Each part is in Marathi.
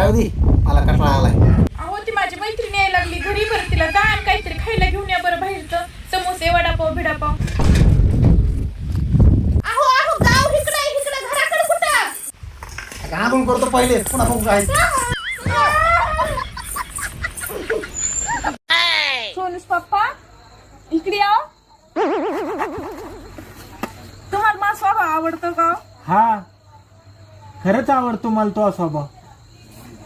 राहू दे, मला कंटाळा आलाय. अहो ती माझी मैत्रिणी यायला लागली घरी, बरं तिला जा आणि काहीतरी खायला घेऊन या बरं बाहेरचं, समोसे वडापाव भिडापाव. अहो अहो गाव इकडे इकडे घराकडे कुठं? आपण करतो पहिले, पुन्हा बघू काय. सोनूस पप्पा इकडे या. तुम्हाला माझा स्वभाव आवडतो का? हा, खरंच आवडतो मला तो स्वभाव.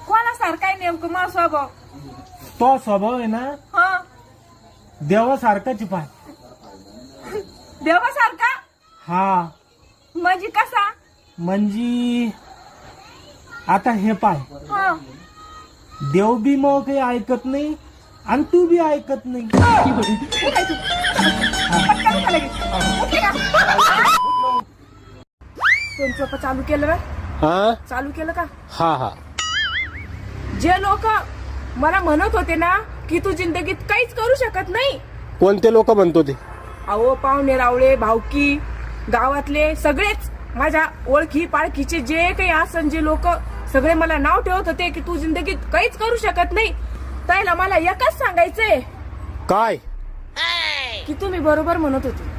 कोणासारखा आहे नेमकं माझा स्वभाव? तो स्वभाव आहे ना हा, देवासारखाच पाय. देवासारखा हा म्हणजे कसा? म्हणजे आता हे पाय, हा, देव बी मग काही ऐकत नाही आणि तू बी ऐकत नाही. सोनूस पप्पा चालू केलं ना? हा चालू केलं का? हा हा. जे लोक मला म्हणत होते ना की तू जिंदगीत काहीच करू शकत नाही, कोणते लोक म्हणतो ते? अहो पाहुणे रावळे भावकी गावातले सगळेच माझ्या ओळखी पाळखीचे जे काही असन जे लोक सगळे मला नाव ठेवत होते की तू जिंदगीत काहीच करू शकत नाही, त्याला मला एकच सांगायचंय काय? की तुम्ही बरोबर म्हणत होते.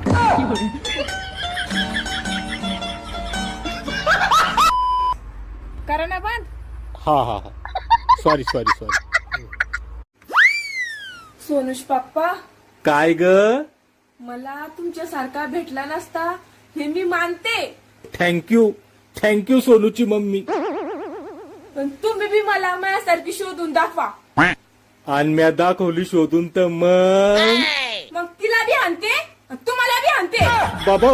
करा ना बंद. हा हा हा. Sorry sorry sorry. सोनूश पप्पा, काय ग? मला तुमच्यासारखा भेटला नसता हे मी मानते, थँक्यू थँक्यू सोनूची मम्मी. पण तुम्ही बी मला माझ्यासारखी शोधून दाखवा. आणि म्या दाखवली शोधून तर मग मग तिला बी आणते तुम्हाला बी आणते. बाबा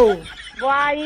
बाई